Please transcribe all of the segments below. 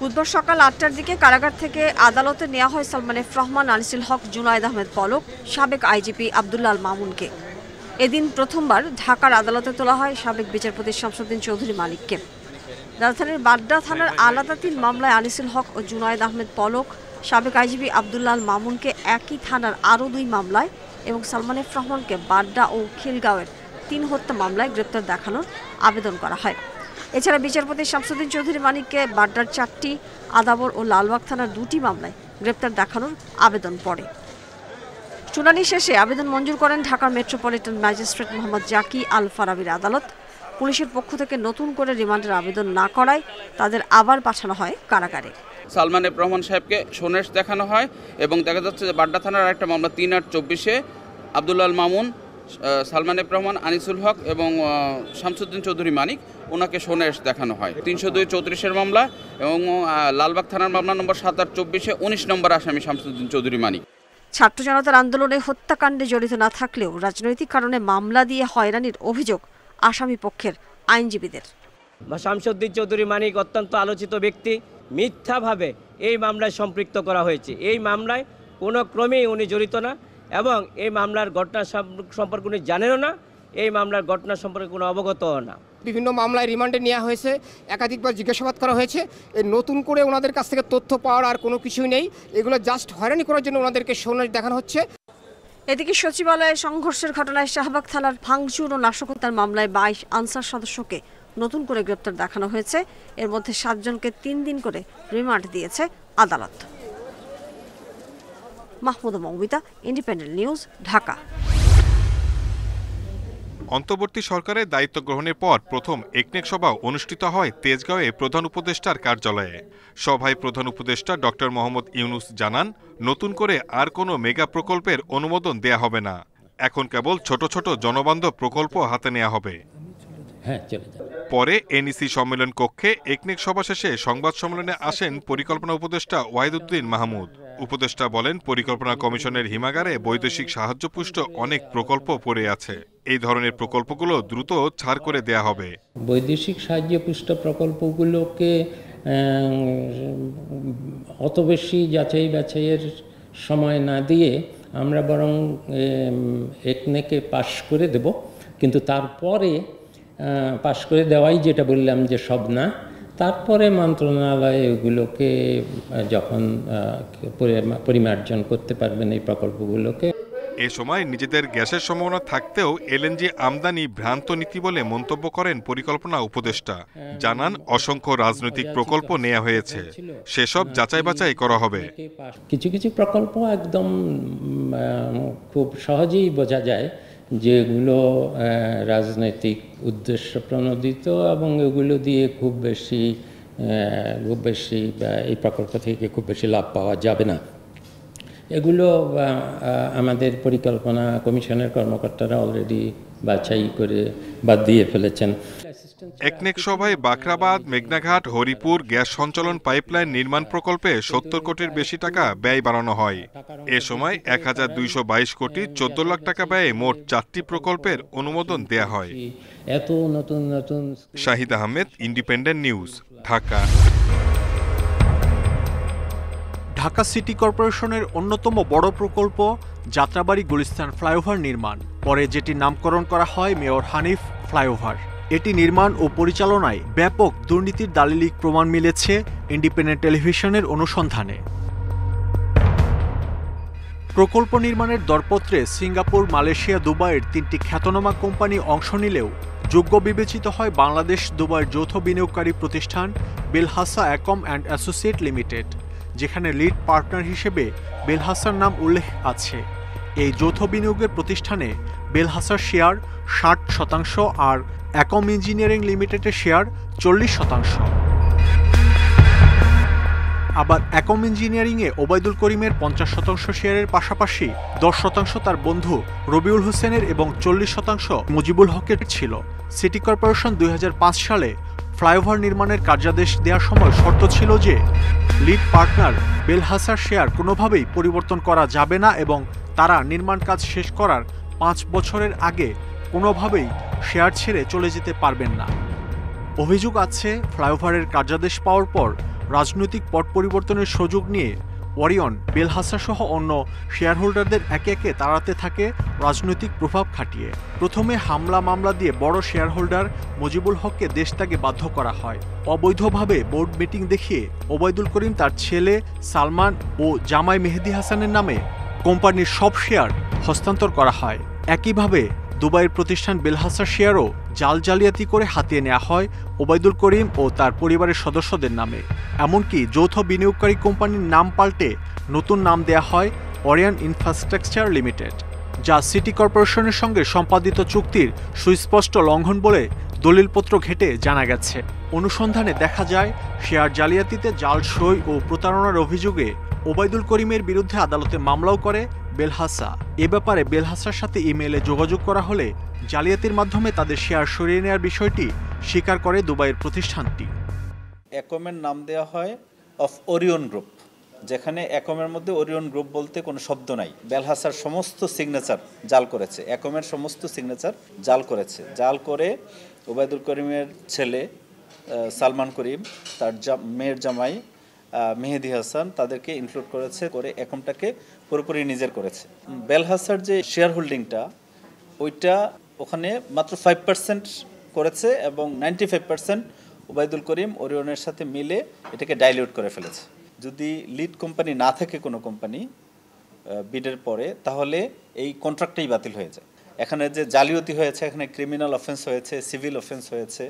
বুধবার সকাল ৮টার দিকে কারাগার থেকে আদালতে নেওয়া হয় সালমান এফ রহমান, আনিসুল হক, জুনায়েদ আহমেদ পলক, সাবেক আইজিপি আব্দুল্লাহ আল মামুনকে। এদিন প্রথমবার ঢাকার আদালতে তোলা হয় সাবেক বিচারপতি শামসুদ্দিন চৌধুরী মানিককে। রাজধানীর বাড্ডা থানার আলাদা ৩ মামলায় আনিসুল হক ও জুনায়েদ আহমেদ পলক, সাবেক আইজিপি আব্দুল্লাহ আল মামুনকে একই থানার আরও ২ মামলায় এবং সালমান এফ রহমানকে বাড্ডা ও খিলগাঁওয়ের ৩ হত্যা মামলায় গ্রেপ্তার দেখানোর আবেদন করা হয়। এছাড়া বিচারপতি শামসুদ্দিন চৌধুরী মানিককে বাড্ডার ৪টি, আদাবর ও লালবাগ থানার ২টি মামলায় গ্রেপ্তার দেখানোর আবেদন পড়ে। শুনানি শেষে আবেদন মঞ্জুর করেন ঢাকার মেট্রোপলিটন ম্যাজিস্ট্রেট মোহাম্মদ জাকি আল ফারাবির আদালত। পুলিশের পক্ষ থেকে নতুন করে রিমান্ডের আবেদন না করায় তাদের আবার পাঠানো হয় কারাগারে। সালমান এফ রহমান সাহেবকে সোনেশ দেখানো হয় এবং দেখা যাচ্ছে যে বাড্ডা থানার আরেকটা মামলা ৩/৮/২৪-এ আব্দুল্লাহ আল মামুন, সালমান এফ রহমান, আনিসুল হক এবং শামসুদ্দিন চৌধুরী মানিক ওনাকে সোনেশ দেখানো হয়। ৩০২/৩৪-এর মামলা এবং লালবাগ থানার মামলা নম্বর ৭/৮/২৪-এ ১৯ নম্বর আসামি শামসুদ্দিন চৌধুরী মানিক। ছাত্র জনতার আন্দোলনে হত্যাকাণ্ডে জড়িত না থাকলেও রাজনৈতিক কারণে মামলা দিয়ে হয়রানির অভিযোগ আসামি পক্ষের আইনজীবীদের। শামসুদ্দিন চৌধুরী মানিক অত্যন্ত আলোচিত ব্যক্তি, মিথ্যাভাবে এই মামলায় সম্পৃক্ত করা হয়েছে। এই মামলায় কোনো ক্রমেই উনি জড়িত না এবং এই মামলার ঘটনা সম্পর্কে উনি জানেনও না, এই মামলার ঘটনা সম্পর্কে কোনো অবগতও না। বিভিন্ন মামলায় রিমান্ডে নেওয়া হয়েছে, একাধিকবার জিজ্ঞাসাবাদ করা হয়েছে। এই নতুন করে ওনাদের কাছ থেকে তথ্য পাওয়ার আর কোনো কিছুই নেই, এগুলো জাস্ট হয়রানি করার জন্য ওনাদেরকে সোনেশ দেখানো হচ্ছে। এদিকে সচিবালয়ে সংঘর্ষের ঘটনায় শাহবাগ থানার ভাঙচুর ও নাশকতার মামলায় ২২ আনসার সদস্যকে নতুন করে গ্রেপ্তার দেখানো হয়েছে। এর মধ্যে ৭ জনকে ৩ দিন করে রিমান্ড দিয়েছে আদালত। Mahmuda Moumita, independent news, Dhaka. অন্তর্বর্তী সরকারের দায়িত্ব গ্রহণের পর প্রথম একনেক সভা অনুষ্ঠিত হয় তেজগাঁওয়ে প্রধান উপদেষ্টার কার্যালয়ে। সভায় প্রধান উপদেষ্টা ডক্টর মোহাম্মদ ইউনুস জানান, নতুন করে আর কোনো মেগা প্রকল্পের অনুমোদন দেয়া হবে না, এখন কেবল ছোট ছোট জনবান্ধব প্রকল্প হাতে নেওয়া হবে। পরে এনইসি সম্মেলন কক্ষে একনেক সভা শেষে সংবাদ সম্মেলনে আসেন পরিকল্পনা উপদেষ্টা ওয়াহিদুদ্দিন মাহমুদ। উপদেষ্টা বলেন, পরিকল্পনা কমিশনের হিমাগারে বৈদেশিক সাহায্যপুষ্ট অনেক প্রকল্প পড়ে আছে, এই ধরনের প্রকল্পগুলো দ্রুত ছাড় করে দেয়া হবে। বৈদেশিক সাহায্যপুষ্ট প্রকল্পগুলোকে অত বেশি যাচাই বাছাইয়ের সময় না দিয়ে আমরা বরং একনেকে পাশ করে দেব, কিন্তু তারপরে পাশ করে দেওয়াই, যেটা বললাম যে সব না, তারপরে মন্ত্রণালয় এগুলোকে যখন পরিমার্জন করতে পারবেন এই প্রকল্পগুলোকে। এ সময় নিজেদের গ্যাসের সম্ভাবনা থাকতেও এলএনজি আমদানি ভ্রান্ত নীতি বলে মন্তব্য করেন পরিকল্পনা উপদেষ্টা। জানান, অসংখ্য রাজনৈতিক প্রকল্প নেওয়া হয়েছে, সেসব যাচাই বাছাই করা হবে। কিছু কিছু প্রকল্প একদম খুব সহজেই বোঝা যায় যেগুলো রাজনৈতিক উদ্দেশ্য প্রণোদিত এবং এগুলো দিয়ে খুব বেশি এই প্রকল্প থেকে খুব বেশি লাভ পাওয়া যাবে না। এগুলো আমাদের পরিকল্পনা কমিশনের কর্মকর্তারা অলরেডি বাছাই করে বাদ দিয়ে ফেলেছেন। একনেক সভায় বাখরাবাদ, মেঘনাঘাট, হরিপুর গ্যাস সঞ্চালন পাইপলাইন নির্মাণ প্রকল্পে ৭০ কোটির বেশি টাকা ব্যয় বাড়ানো হয়। এ সময় ১,২২২ কোটি ১৪ লাখ টাকা ব্যয়ে মোট ৪টি প্রকল্পের অনুমোদন দেয়া হয়। এত নতুন নতুন। Shahid Ahmed, independent news, Dhaka. Dhaka city কর্পোরেশনের অন্যতম বড় প্রকল্প যাত্রাবাড়ি গুলিস্তান ফ্লাইওভার নির্মাণ, পরে যেটির নামকরণ করা হয় মেয়র হানিফ ফ্লাইওভার। এটি নির্মাণ ও পরিচালনায় ব্যাপক দুর্নীতির দালিলিক প্রমাণ মিলেছে ইন্ডিপেন্ডেন্ট টেলিভিশনের অনুসন্ধানে। প্রকল্প নির্মাণের দরপত্রে সিঙ্গাপুর, মালয়েশিয়া, দুবাইয়ের 3টি খ্যাতনামা কোম্পানি অংশ নিলেও যোগ্য বিবেচিত হয় বাংলাদেশ দুবাইয়ের যৌথ বিনিয়োগকারী প্রতিষ্ঠান বেলহাসা অ্যাকম অ্যান্ড অ্যাসোসিয়েট লিমিটেড, যেখানে লিড পার্টনার হিসেবে বেলহাসার নাম উল্লেখ আছে। এই যৌথ বিনিয়োগের প্রতিষ্ঠানে বেলহাসার শেয়ার 60% আর অ্যাকম ইঞ্জিনিয়ারিং লিমিটেডের শেয়ার 40%। আবার অ্যাকম ইঞ্জিনিয়ারিংয়ে ওবায়দুল করিমের 50% শেয়ারের পাশাপাশি 10% তার বন্ধু রবিউল হোসেনের এবং 40% মুজিবুল হকের ছিল। সিটি কর্পোরেশন 2005 সালে ফ্লাইওভার নির্মাণের কার্যাদেশ দেওয়ার সময় শর্ত ছিল যে লিড পার্টনার বেলহাসার শেয়ার কোনোভাবেই পরিবর্তন করা যাবে না এবং তারা নির্মাণ কাজ শেষ করার 5 বছরের আগে কোনোভাবেই শেয়ার ছেড়ে চলে যেতে পারবেন না। অভিযোগ আছে, ফ্লাইওভারের কার্যাদেশ পাওয়ার পর রাজনৈতিক পট পরিবর্তনের সুযোগ নিয়ে ওরিয়ন, বেলহাসা সহ অন্য শেয়ার হোল্ডারদের একে একে তাড়াতে থাকে রাজনৈতিক প্রভাব খাটিয়ে। প্রথমে হামলা মামলা দিয়ে বড় শেয়ার হোল্ডার মুজিবুল হককে দেশত্যাগে বাধ্য করা হয়। অবৈধভাবে বোর্ড মিটিং দেখিয়ে ওবায়দুল করিম তার ছেলে সালমান ও জামাই মেহেদী হাসানের নামে কোম্পানির সব শেয়ার হস্তান্তর করা হয়। একইভাবে দুবাইয়ের প্রতিষ্ঠান বেলহাসার শেয়ারও জালিয়াতি করে হাতিয়ে নেওয়া হয় ওবায়দুল করিম ও তার পরিবারের সদস্যদের নামে। এমনকি যৌথ বিনিয়োগকারী কোম্পানির নাম পাল্টে নতুন নাম দেয়া হয় ওরিয়ন ইনফ্রাস্ট্রাকচার লিমিটেড, যা সিটি কর্পোরেশনের সঙ্গে সম্পাদিত চুক্তির সুস্পষ্ট লঙ্ঘন বলে দলিলপত্র ঘেঁটে জানা গেছে। অনুসন্ধানে দেখা যায় শেয়ার জালিয়াতিতে জাল সই ও প্রতারণার অভিযোগে ওবায়দুল করিমের বিরুদ্ধে আদালতে মামলাও করে বেলহাসা। এ ব্যাপারে বেলহাসার সাথে ইমেইলে যোগাযোগ করা হলে জালিয়াতির মাধ্যমে তাদের শেয়ার সরিয়ে নেওয়ার বিষয়টি স্বীকার করে দুবাইয়ের প্রতিষ্ঠানটি। একমের নাম দেওয়া হয় অফ ওরিয়ন গ্রুপ, যেখানে একমের মধ্যে ওরিয়ন গ্রুপ বলতে কোনো শব্দ নাই। বেলহাসার সমস্ত সিগনেচার জাল করেছে, একমের সমস্ত সিগনেচার জাল করেছে। জাল করে ওবায়দুল করিমের ছেলে সালমান করিম, তার মেয়ের জামাই মেহেদী হাসান, তাদেরকে ইনক্লুড করেছে, করে একমটাকে পুরোপুরি নিজের করেছে। বেলহাসার যে শেয়ার হোল্ডিংটা ওইটা ওখানে মাত্র 5% করেছে এবং 95% ওবায়দুল করিম ওরিয়নের সাথে মিলে এটাকে ডাইলিউট করে ফেলেছে। যদি লিড কোম্পানি না থাকে কোনো কোম্পানি বিডের পরে, তাহলে এই কন্ট্রাক্টটাই বাতিল হয়ে যায়। এখানে যে জালিয়াতি হয়েছে, এখানে ক্রিমিনাল অফেন্স হয়েছে, সিভিল অফেন্স হয়েছে।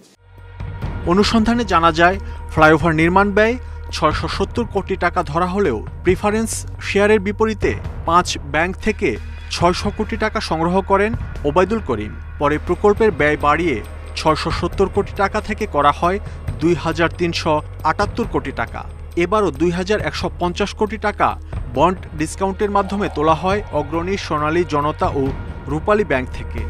অনুসন্ধানে জানা যায় ফ্লাইওভার নির্মাণ ব্যয় 670 কোটি টাকা ধরা হলেও প্রিফারেন্স শেয়ারের বিপরীতে 5 ব্যাংক থেকে 600 কোটি টাকা সংগ্রহ করেন ওবায়দুল করিম। পরে প্রকল্পের ব্যয় বাড়িয়ে 670 কোটি টাকা থেকে করা হয় 2378 কোটি টাকা। এবারও 2150 কোটি টাকা বন্ড ডিসকাউন্টের মাধ্যমে তোলা হয় অগ্রণী সোনালী জনতা ও রূপালী ব্যাংক থেকে।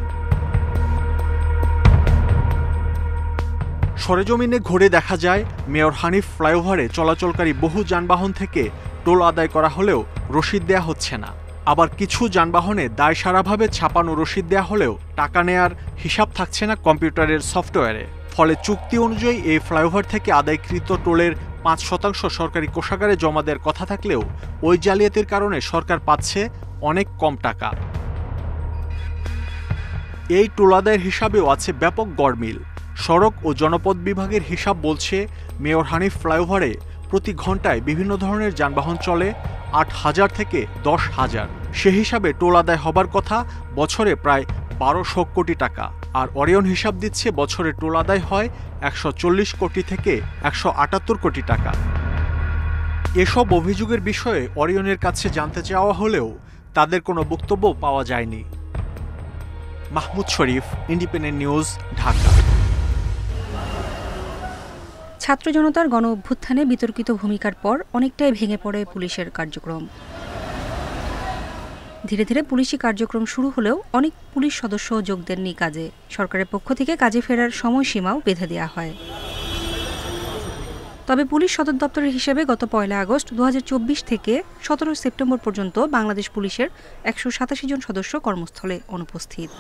সরেজমিনে ঘুরে দেখা যায় মেয়র হানিফ ফ্লাইওভারে চলাচলকারী বহু যানবাহন থেকে টোল আদায় করা হলেও রসিদ দেয়া হচ্ছে না। আবার কিছু যানবাহনে দায়সারাভাবে ছাপানো রসিদ দেয়া হলেও টাকা নেয়ার হিসাব থাকছে না কম্পিউটারের সফটওয়্যারে। ফলে চুক্তি অনুযায়ী এই ফ্লাইওভার থেকে আদায়কৃত টোলের 5% সরকারি কোষাগারে জমা দেওয়ার কথা থাকলেও ওই জালিয়াতির কারণে সরকার পাচ্ছে অনেক কম টাকা। এই টোল আদায়ের হিসাবেও আছে ব্যাপক গড়মিল। সড়ক ও জনপথ বিভাগের হিসাব বলছে মেয়র হানিফ ফ্লাইওভারে প্রতি ঘন্টায় বিভিন্ন ধরনের যানবাহন চলে 8,000 থেকে 10,000। সে হিসাবে টোল আদায় হবার কথা বছরে প্রায় 1200 কোটি টাকা। আর ওরিয়ন হিসাব দিচ্ছে বছরে টোল আদায় হয় 140 কোটি থেকে 178 কোটি টাকা। এসব অভিযোগের বিষয়ে ওরিয়নের কাছে জানতে চাওয়া হলেও তাদের কোনো বক্তব্য পাওয়া যায়নি। মাহমুদ শরীফ, ইন্ডিপেন্ডেন্ট নিউজ, ঢাকা। ছাত্র জনতার গণ অভ্যুত্থানে বিতর্কিত ভূমিকার পর অনেকটাই ভেঙে পড়ে পুলিশের কার্যক্রম। ধীরে ধীরে পুলিশি কার্যক্রম শুরু হলেও অনেক পুলিশ সদস্য যোগ দেননি কাজে। সরকারের পক্ষ থেকে কাজে ফেরার সময়সীমাও বেঁধে দেওয়া হয়। তবে পুলিশ সদর দপ্তরের হিসেবে গত 1 আগস্ট 2024 থেকে 17 সেপ্টেম্বর পর্যন্ত বাংলাদেশ পুলিশের 187 জন সদস্য কর্মস্থলে অনুপস্থিত।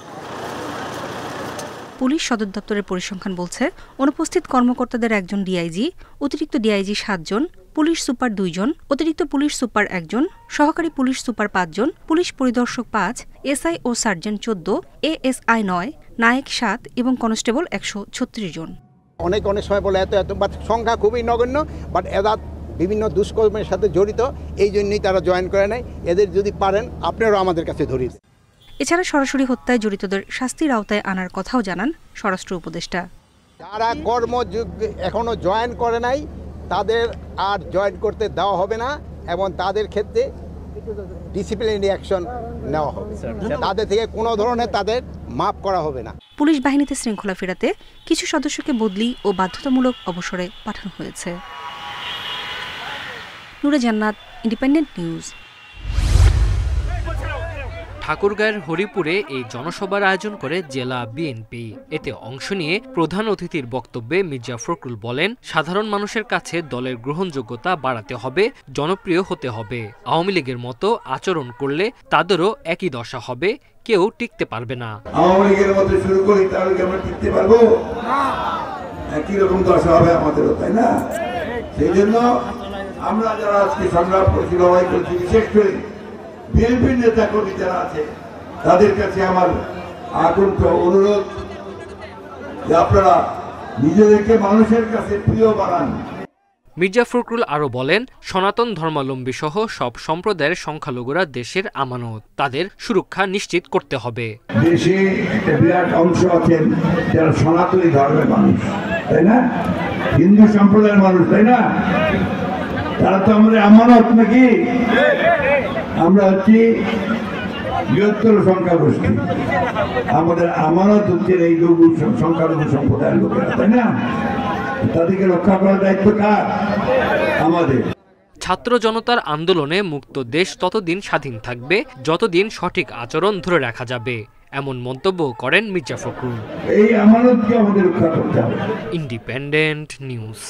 পুলিশ সদর দপ্তরের পরিসংখ্যান বলছে, অনুপস্থিত কর্মকর্তাদের একজন ডিআইজি, অতিরিক্ত ডিআইজি 7 জন, পুলিশ সুপার 2 জন, অতিরিক্ত পুলিশ সুপার 1 জন, সহকারী পুলিশ সুপার 5 জন, পুলিশ পরিদর্শক 5, এসআই ও সার্জেন্ট 14, এএসআই 9, নায়েক 7 এবং কনস্টেবল 136 জন। অনেক সময় বলে এত সংখ্যা খুবই নগণ্য, বাট এরা বিভিন্ন দুষ্কর্মের সাথে জড়িত, এই জন্যই তারা জয়েন করে নেয়। এদের যদি পারেন আপনারাও আমাদের কাছে ধরিয়ে। এছাড়া সরাসরি হত্যায় জড়িতদের শাস্তির আওতায় আনার কথাও জানান স্বরাষ্ট্র উপদেষ্টা। যারা এখনো জয়েন করে নাই তাদের আর জয়েন করতে দেওয়া হবে না এবং তাদের ক্ষেত্রে ডিসিপ্লিনারি অ্যাকশন নেওয়া হবে। তাদের থেকে কোনো ধরনের তাদের মাফ করা হবে না। পুলিশ বাহিনীতে শৃঙ্খলা ফেরাতে কিছু সদস্যকে বদলি ও বাধ্যতামূলক অবসরে পাঠানো হয়েছে। নূরে জান্নাত, ইন্ডিপেন্ডেন্ট নিউজ। ঠাকুরগাঁয়ের হরিপুরে এই জনসভার আয়োজন করে জেলা বিএনপি। এতে অংশ নিয়ে প্রধান অতিথির বক্তব্যে মির্জা ফখরুল বলেন, সাধারণ মানুষের কাছে দলের গ্রহণযোগ্যতা বাড়াতে হবে, জনপ্রিয় হতে হবে। আওয়ামী লীগের মতো আচরণ করলে তাদেরও একই দশা হবে, কেউ টিকতে পারবে না। আওয়ামী লীগের মতো শুরু করি তাহলে কি আমরা টিকতে পারবো না? কি রকম দশা হবে আমাদেরও, তাই না? সেই জন্য আমরা যারা আজকে সংগ্রাম করছি, লড়াই করছি, বিশেষ করে বিএনপির নেতা কর্মী যারা আছে, তাদের কাছে আমার আকুণ্ঠ অনুরোধ যে আপনারা নিজেদেরকে মানুষের কাছে প্রিয় বানান। মির্জা ফখরুল আরও বলেন, সনাতন ধর্মাবলম্বী সহ সব সম্প্রদায়ের সংখ্যালঘুরা দেশের আমানত, তাদের সুরক্ষা নিশ্চিত করতে হবে। দেশে একটা বিরাট অংশ আছেন যারা সনাতনী ধর্মের মানুষ, তাই না? হিন্দু সম্প্রদায়ের মানুষ, তাই না? তারা তো আমাদের আমানত নাকি? আমরা হচ্ছি বৃহত্তর সংখ্যাগোষ্ঠী, আমাদের আমানত হচ্ছে এই সংখ্যালঘু সম্প্রদায়ের লোকেরা, তাই না? তাদেরকে রক্ষা করার দায়িত্ব কার? আমাদের। ছাত্র জনতার আন্দোলনে মুক্ত দেশ ততদিন স্বাধীন থাকবে যতদিন সঠিক আচরণ ধরে রাখা যাবে, এমন মন্তব্য করেন মির্জা ফখরুল। এই আমানতকে আমাদের রক্ষা করতে হবে। Independent news.